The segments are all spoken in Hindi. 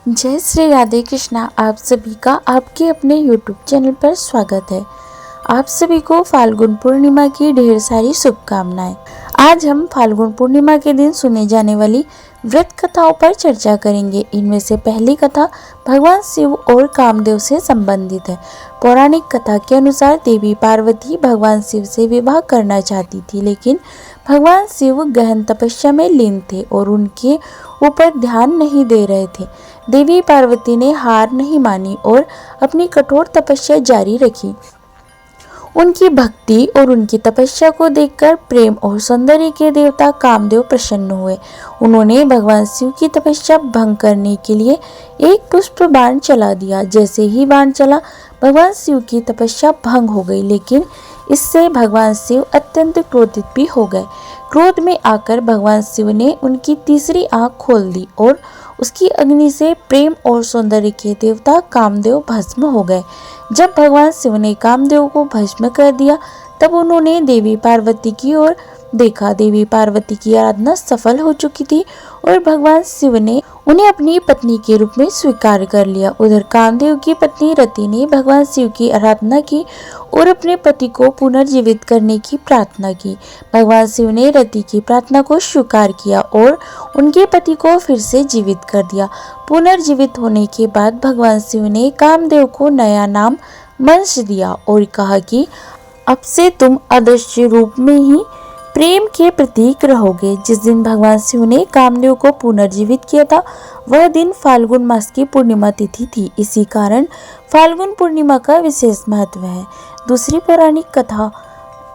जय श्री राधे कृष्णा। आप सभी का आपके अपने YouTube चैनल पर स्वागत है। आप सभी को फाल्गुन पूर्णिमा की ढेर सारी शुभकामनाएं। आज हम फाल्गुन पूर्णिमा के दिन सुने जाने वाली व्रत कथाओं पर चर्चा करेंगे। इनमें से पहली कथा भगवान शिव और कामदेव से संबंधित है। पौराणिक कथा के अनुसार देवी पार्वती भगवान शिव से विवाह करना चाहती थी, लेकिन भगवान शिव गहन तपस्या में लीन थे और उनके ऊपर ध्यान नहीं दे रहे थे। देवी पार्वती ने हार नहीं मानी और अपनी कठोर तपस्या जारी रखी। उनकी भक्ति और उनकी तपस्या को देखकर प्रेम और सौंदर्य के देवता कामदेव प्रसन्न हुए। उन्होंने भगवान शिव की तपस्या भंग करने के लिए एक पुष्प बाण चला दिया। जैसे ही बाण चला, भगवान शिव की तपस्या भंग हो गई, लेकिन इससे भगवान शिव अत्यंत क्रोधित भी हो गए। क्रोध में आकर भगवान शिव ने उनकी तीसरी आंख खोल दी और उसकी अग्नि से प्रेम और सौंदर्य के देवता कामदेव भस्म हो गए। जब भगवान शिव ने कामदेव को भस्म कर दिया, तब उन्होंने देवी पार्वती की ओर देखा। देवी पार्वती की आराधना सफल हो चुकी थी और भगवान शिव ने उन्हें अपनी पत्नी के रूप में स्वीकार कर लिया। उधर कामदेव की पत्नी रति ने भगवान शिव की आराधना की और अपने पति को पुनर्जीवित करने की प्रार्थना की। भगवान शिव ने रति की प्रार्थना को स्वीकार किया और उनके पति को फिर से जीवित कर दिया। पुनर्जीवित होने के बाद भगवान शिव ने कामदेव को नया नाम मंश दिया और कहा कि अब से तुम अदृश्य रूप में ही प्रेम के प्रतीक रहोगे। जिस दिन भगवान शिव ने कामदेव को पुनर्जीवित किया था, वह दिन फाल्गुन मास की पूर्णिमा तिथि थी। इसी कारण फाल्गुन पूर्णिमा का विशेष महत्व है। दूसरी पौराणिक कथा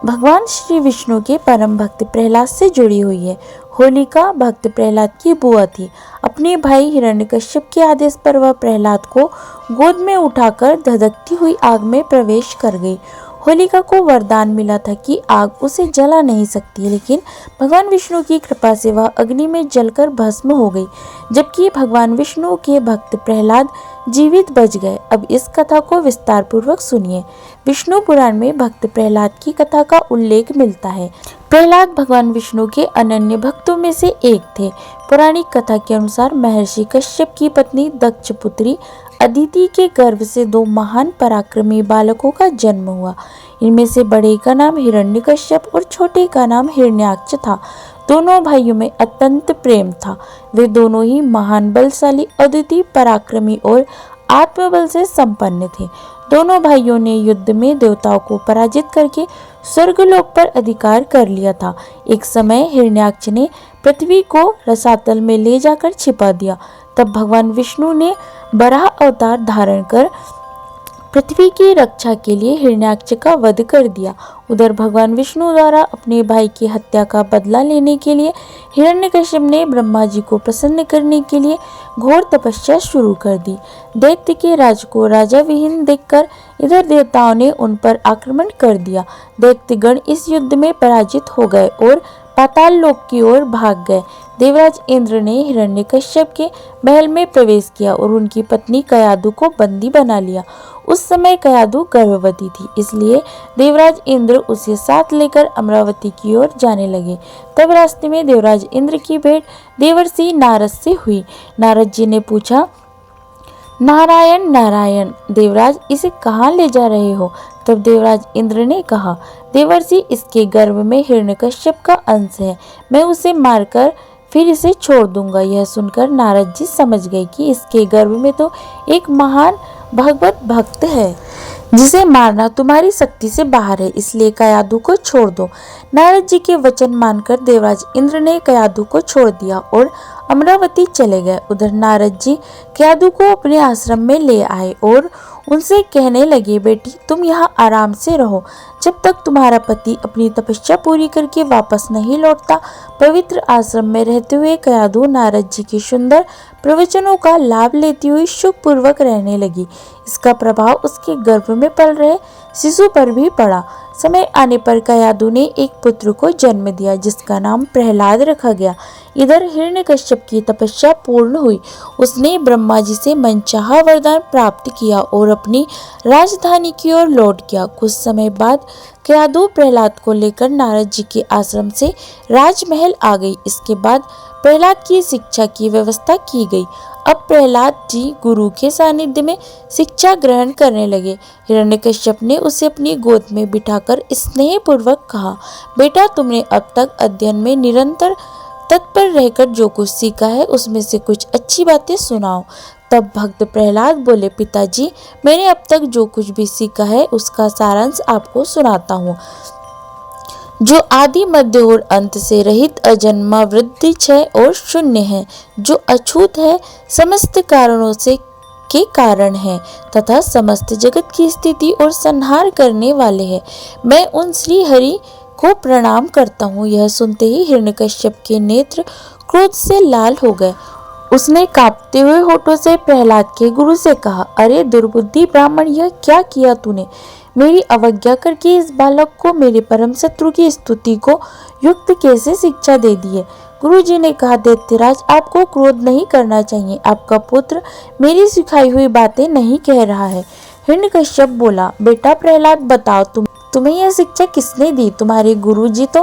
भगवान श्री विष्णु के परम भक्त प्रहलाद से जुड़ी हुई है। होलिका भक्त प्रहलाद की बुआ थी। अपने भाई हिरण्यकश्यप के आदेश पर वह प्रहलाद को गोद में उठाकर धधकती हुई आग में प्रवेश कर गई। होलिका को वरदान मिला था कि आग उसे जला नहीं सकती, लेकिन भगवान विष्णु की कृपा से वह अग्नि में जलकर भस्म हो गई, जबकि भगवान विष्णु के भक्त प्रहलाद जीवित बच गए। अब इस कथा को विस्तार पूर्वक सुनिए। विष्णु पुराण में भक्त प्रहलाद की कथा का उल्लेख मिलता है। प्रहलाद भगवान विष्णु के अनन्य भक्तों में से एक थे। पौराणिक कथा के अनुसार महर्षि कश्यप की पत्नी दक्ष पुत्री अदिति के गर्भ से दो महान पराक्रमी बालकों का जन्म हुआ। इनमें से बड़े का नाम हिरण्यकश्यप और छोटे का नाम हिरण्याक्ष था। दोनों भाइयों में अत्यंत प्रेम था। वे दोनों ही महान बलशाली, अद्वितीय पराक्रमी और आत्मबल से संपन्न थे। दोनों भाइयों ने युद्ध में देवताओं को पराजित करके स्वर्गलोक पर अधिकार कर लिया था। एक समय हिरण्याक्ष ने पृथ्वी को रसातल में ले जाकर छिपा दिया। तब भगवान विष्णु ने बराह अवतार धारण कर पृथ्वी की रक्षा के लिए हिरण्याक्ष का वध कर दिया। उधर भगवान विष्णु द्वारा अपने भाई की हत्या का बदला लेने के लिए हिरण्यकश्यप ने ब्रह्मा जी को प्रसन्न करने के लिए घोर तपस्या शुरू कर दी। दैत्य के राज को राजा विहीन देखकर इधर देवताओं ने उन पर आक्रमण कर दिया। दैत्यगण इस युद्ध में पराजित हो गए और पाताल लोक की ओर भाग गए। देवराज इंद्र ने हिरण्यकश्यप के महल में प्रवेश किया और उनकी पत्नी कयादु को बंदी बना लिया। उस समय कयादु गर्भवती थी, इसलिए देवराज इंद्र उसे साथ लेकर अमरावती की ओर जाने लगे। तब रास्ते में देवराज इंद्र की भेंट देवर्षि नारद से हुई। नारद जी ने पूछा, नारायण नारायण, देवराज इसे कहाँ ले जा रहे हो? तब देवराज इंद्र ने कहा, देवर्षि इसके गर्भ में हिरण्यकश्यप का अंश है, मैं उसे मारकर फिर इसे छोड़ दूंगा। यह सुनकर नारद जी समझ गए कि इसके गर्भ में तो एक महान भगवत भक्त है, जिसे मारना तुम्हारी शक्ति से बाहर है, इसलिए कयादु को छोड़ दो। नारद जी के वचन मानकर देवराज इंद्र ने कयादु को छोड़ दिया और अमरावती चले गए। उधर नारद जी कयादु को अपने आश्रम में ले आए और उनसे कहने लगे, बेटी तुम यहाँ आराम से रहो जब तक तुम्हारा पति अपनी तपस्या पूरी करके वापस नहीं लौटता। पवित्र आश्रम में रहते हुए कयादु नारद जी के सुंदर प्रवचनों का लाभ लेती हुई सुखपूर्वक रहने लगी। इसका प्रभाव उसके गर्भ में पल रहे शिशु पर भी पड़ा। समय आने पर कयादु ने एक पुत्र को जन्म दिया, जिसका नाम प्रहलाद रखा गया। इधर हिरण्यकश्यप की तपस्या पूर्ण हुई। उसने ब्रह्मा जी से मनचाहा वरदान प्राप्त किया और अपनी राजधानी की ओर लौट गया। कुछ समय बाद कयादु प्रहलाद को लेकर नारद जी के आश्रम से राजमहल आ गई। इसके बाद प्रहलाद की शिक्षा की व्यवस्था की गई। अब प्रहलाद जी गुरु के सानिध्य में शिक्षा ग्रहण करने लगे। हिरण्यकश्यप ने उसे अपनी गोद में बिठाकर स्नेहपूर्वक कहा, बेटा तुमने अब तक अध्ययन में निरंतर तत्पर रहकर जो कुछ सीखा है उसमें से कुछ अच्छी बातें सुनाओ। तब भक्त प्रहलाद बोले, पिताजी मैंने अब तक जो कुछ भी सीखा है उसका सारांश आपको सुनाता हूँ। जो आदि मध्य और अंत से रहित अजन्मा वृद्धि क्षय और शून्य है, जो अछूत है, समस्त कारणों से के कारण है तथा समस्त जगत की स्थिति और संहार करने वाले हैं। मैं उन श्री हरि को प्रणाम करता हूँ। यह सुनते ही हिरण्यकश्यप के नेत्र क्रोध से लाल हो गए। उसने कांपते हुए होठों से प्रहलाद के गुरु से कहा, अरे दुर्बुद्धि ब्राह्मण, यह क्या किया तूने? मेरी अवज्ञा करके इस बालक को मेरे परम शत्रु की स्तुति को युक्त कैसे शिक्षा दे दी है? गुरुजी ने कहा, दैत्यराज आपको क्रोध नहीं करना चाहिए। आपका पुत्र मेरी सिखाई हुई बातें नहीं कह रहा है। हिरण्यकश्यप बोला, बेटा प्रहलाद बताओ तुम्हें यह शिक्षा किसने दी? तुम्हारे गुरुजी तो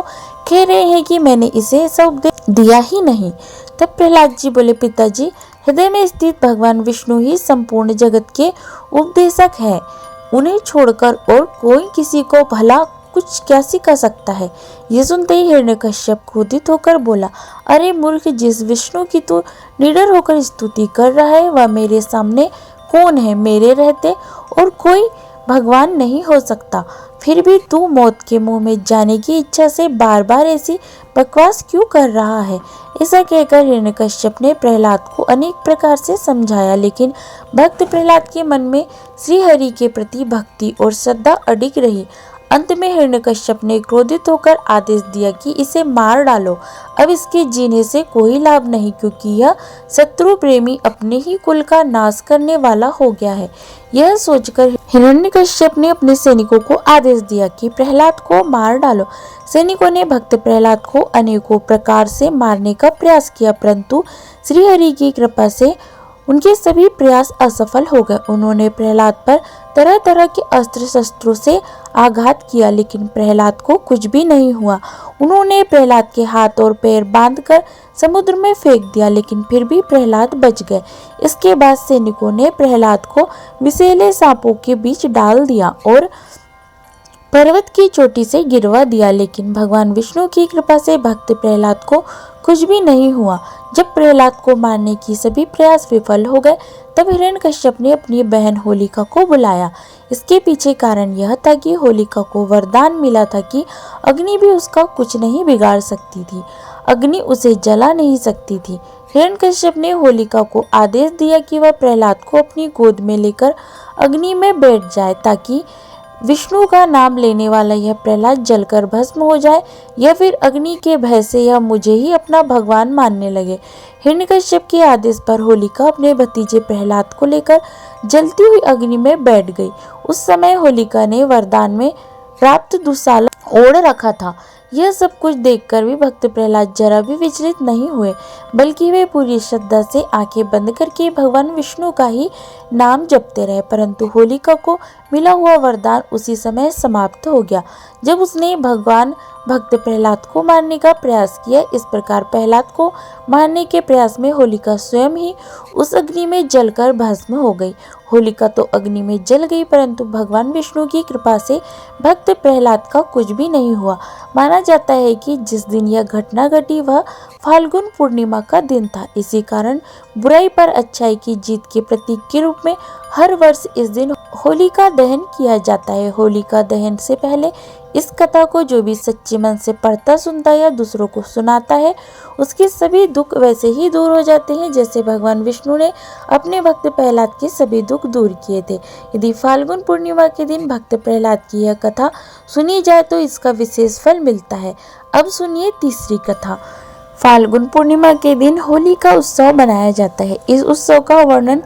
कह रहे हैं कि मैंने इसे ऐसा उपदेश दिया ही नहीं। तब प्रहलाद जी बोले, पिताजी हृदय में स्थित भगवान विष्णु ही संपूर्ण जगत के उपदेशक है। उन्हें छोड़कर और कोई किसी को भला कुछ क्या सिखा सकता है? ये सुनते ही हिरण्यकश्यप क्रोधित होकर बोला, अरे मूर्ख, जिस विष्णु की तू निडर होकर स्तुति कर रहा है वह मेरे सामने कौन है? मेरे रहते और कोई भगवान नहीं हो सकता। फिर भी तू मौत के मुंह में जाने की इच्छा से बार बार ऐसी बकवास क्यों कर रहा है? ऐसा कहकर हिरण्यकश्यप ने प्रहलाद को अनेक प्रकार से समझाया, लेकिन भक्त प्रहलाद के मन में श्री हरि के प्रति भक्ति और श्रद्धा अडिग रही। अंत में हिरण्यकश्यप ने क्रोधित होकर आदेश दिया कि इसे मार डालो। अब इसके जीने से कोई लाभ नहीं, क्योंकि यह शत्रु प्रेमी अपने ही कुल का नाश करने वाला हो गया है। यह सोचकर हिरण्यकश्यप ने अपने सैनिकों को आदेश दिया कि प्रहलाद को मार डालो। सैनिकों ने भक्त प्रहलाद को अनेकों प्रकार से मारने का प्रयास किया, परंतु श्री हरि की कृपा से उनके सभी प्रयास असफल हो गए। उन्होंने प्रहलाद पर तरह तरह के अस्त्र शस्त्रों से आघात किया, लेकिन प्रहलाद को कुछ भी नहीं हुआ। उन्होंने प्रहलाद के हाथ और पैर बांधकर समुद्र में फेंक दिया, लेकिन फिर भी प्रहलाद बच गए। इसके बाद सैनिकों ने प्रहलाद को विषैले सांपों के बीच डाल दिया और पर्वत की चोटी से गिरवा दिया, लेकिन भगवान विष्णु की कृपा से भक्त प्रहलाद को कुछ भी नहीं हुआ। जब प्रहलाद को मारने की सभी प्रयास विफल हो गए, तब हिरण्यकश्यप ने अपनी बहन होलिका को बुलाया। इसके पीछे कारण यह था कि होलिका को वरदान मिला था कि अग्नि भी उसका कुछ नहीं बिगाड़ सकती थी, अग्नि उसे जला नहीं सकती थी। हिरण्यकश्यप ने होलिका को आदेश दिया कि वह प्रहलाद को अपनी गोद में लेकर अग्नि में बैठ जाए, ताकि विष्णु का नाम लेने वाला यह प्रहलाद जलकर भस्म हो जाए, या फिर अग्नि के भय से यह मुझे ही अपना भगवान मानने लगे। हिरण्यकश्यप के आदेश पर होलिका अपने भतीजे प्रहलाद को लेकर जलती हुई अग्नि में बैठ गई। उस समय होलिका ने वरदान में प्राप्त दुशाला ओढ़ रखा था। यह सब कुछ देखकर भी भक्त प्रहलाद जरा भी विचलित नहीं हुए, बल्कि वे पूरी श्रद्धा से आंखें बंद करके भगवान विष्णु का ही नाम जपते रहे। परंतु होलिका को मिला हुआ वरदान उसी समय समाप्त हो गया जब उसने भगवान भक्त प्रहलाद को मारने का प्रयास किया। इस प्रकार प्रहलाद को मारने के प्रयास में होलिका स्वयं ही उस अग्नि में जलकर भस्म हो गई। होलिका तो अग्नि में जल गई, परंतु भगवान विष्णु की कृपा से भक्त प्रहलाद का कुछ भी नहीं हुआ। माना जाता है कि जिस दिन यह घटना घटी वह फाल्गुन पूर्णिमा का दिन था। इसी कारण बुराई पर अच्छाई की जीत के प्रतीक के रूप में हर वर्ष इस दिन होलिका दहन किया जाता है। होलिका दहन से पहले इस कथा को जो भी सच्चे मन से पढ़ता, सुनता या दूसरों को सुनाता है, उसके सभी दुख वैसे ही दूर हो जाते हैं जैसे भगवान विष्णु ने अपने भक्त प्रहलाद के सभी दुख दूर किए थे। यदि फाल्गुन पूर्णिमा के दिन भक्त प्रहलाद की यह कथा सुनी जाए तो इसका विशेष फल मिलता है। अब सुनिए तीसरी कथा। फाल्गुन पूर्णिमा के दिन होली का उत्सव मनाया जाता है। इस उत्सव का वर्णन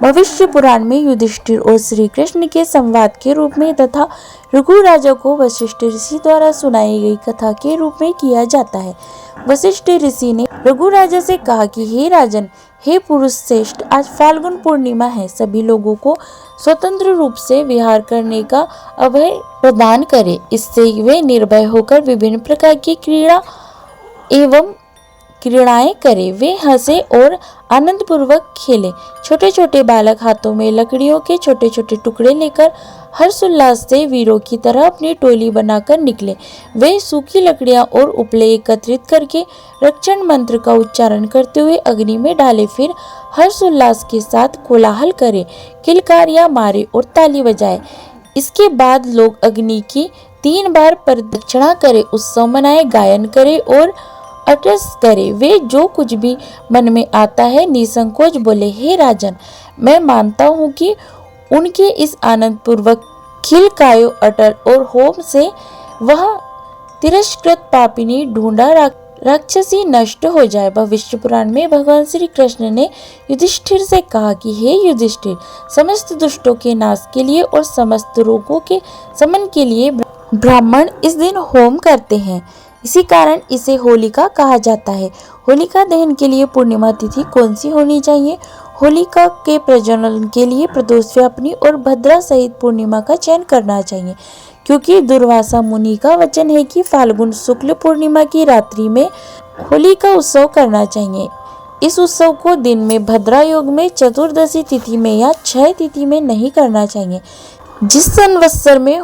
भविष्य पुराण में युधिष्ठिर और श्री कृष्ण के संवाद के रूप में तथा रघु राजा को वशिष्ठ ऋषि द्वारा सुनाई गई कथा के रूप में किया जाता है। वशिष्ठ ऋषि ने रघु राजा से कहा कि हे राजन, हे पुरुष श्रेष्ठ, आज फाल्गुन पूर्णिमा है। सभी लोगों को स्वतंत्र रूप से विहार करने का अभय प्रदान करे। इससे वे निर्भय होकर विभिन्न प्रकार की क्रीड़ा एवं क्रीड़ाएं करे, वे हंसे और आनंद पूर्वक खेले। छोटे छोटे बालक हाथों में लकड़ियों के छोटे छोटे टुकड़े लेकर हर्षोल्लास से वीरों की तरह अपनी टोली बनाकर निकले। वे सूखी लकड़ियां और उपले एकत्रित करके रक्षण मंत्र का उच्चारण करते हुए अग्नि में डाले, फिर हर्षोल्लास के साथ कोलाहल करे, किलकारियां मारे और ताली बजाए। इसके बाद लोग अग्नि की 3 बार प्रदक्षिणा करे, उत्सव मनाए, गायन करे और अटस करे। वे जो कुछ भी मन में आता है निसंकोच बोले, हे राजन, मैं मानता हूँ कि उनके इस आनंद पूर्वक खिलकायो अटल और होम से वह तिरस्कृत पापिनी ढूंढा राक्षसी नष्ट हो जाए। भविष्य पुराण में भगवान श्री कृष्ण ने युधिष्ठिर से कहा कि हे युधिष्ठिर, समस्त दुष्टों के नाश के लिए और समस्त रोगों के शमन के लिए ब्राह्मण इस दिन होम करते हैं, इसी कारण इसे होलिका कहा जाता है। होलिका दहन के लिए पूर्णिमा तिथि कौन सी होनी चाहिए? होलिका के प्रज्वलन के लिए प्रदोष व्यापिनी और भद्रा सहित पूर्णिमा का चयन करना चाहिए, क्योंकि दुर्वासा मुनि का वचन है कि फाल्गुन शुक्ल पूर्णिमा की रात्रि में होली का उत्सव करना चाहिए। इस उत्सव को दिन में भद्रा योग में, चतुर्दशी तिथि में या क्षय तिथि में नहीं करना चाहिए। जिस संवत्सर में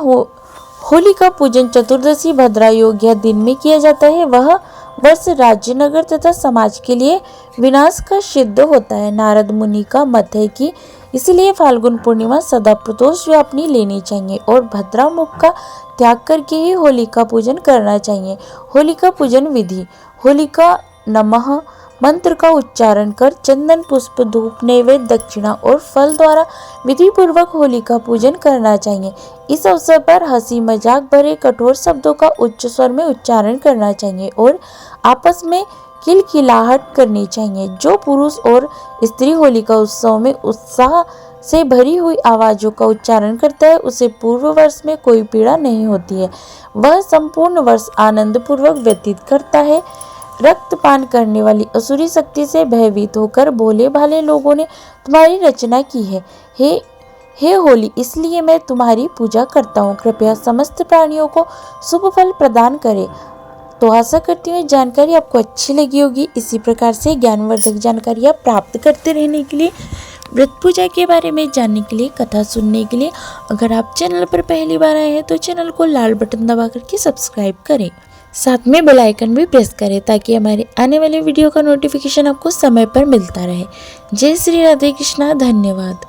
होली का पूजन चतुर्दशी भद्रा योग या दिन में किया जाता है, वह वर्ष राज्य, नगर तथा समाज के लिए विनाश का सिद्ध होता है। नारद मुनि का मत है कि इसलिए फाल्गुन पूर्णिमा सदा प्रदोष व्यापिनी लेनी चाहिए और भद्रा मुख का त्याग करके ही होली का पूजन करना चाहिए। होली का पूजन विधि: होलिका नमः मंत्र का उच्चारण कर चंदन, पुष्प, धूप, नैवेद्य, दक्षिणा और फल द्वारा विधि पूर्वक होली का पूजन करना चाहिए। इस अवसर पर हंसी मजाक भरे कठोर शब्दों का उच्च स्वर में उच्चारण करना चाहिए और आपस में किलकिलाहट करनी चाहिए। जो पुरुष और स्त्री होली का उत्सव में उत्साह से भरी हुई आवाजों का उच्चारण करता है, उसे पूर्व वर्ष में कोई पीड़ा नहीं होती है। वह संपूर्ण वर्ष आनंद पूर्वक व्यतीत करता है। रक्तपान करने वाली असुरी शक्ति से भयभीत होकर भोले भाले लोगों ने तुम्हारी रचना की है। हे होली, इसलिए मैं तुम्हारी पूजा करता हूँ। कृपया समस्त प्राणियों को शुभ फल प्रदान करे। तो आशा करती हूँ जानकारी आपको अच्छी लगी होगी। इसी प्रकार से ज्ञानवर्धक जानकारियाँ प्राप्त करते रहने के लिए, व्रत पूजा के बारे में जानने के लिए, कथा सुनने के लिए अगर आप चैनल पर पहली बार आए हैं तो चैनल को लाल बटन दबा करके सब्सक्राइब करें, साथ में बेल आइकन भी प्रेस करें ताकि हमारे आने वाले वीडियो का नोटिफिकेशन आपको समय पर मिलता रहे। जय श्री राधे कृष्णा। धन्यवाद।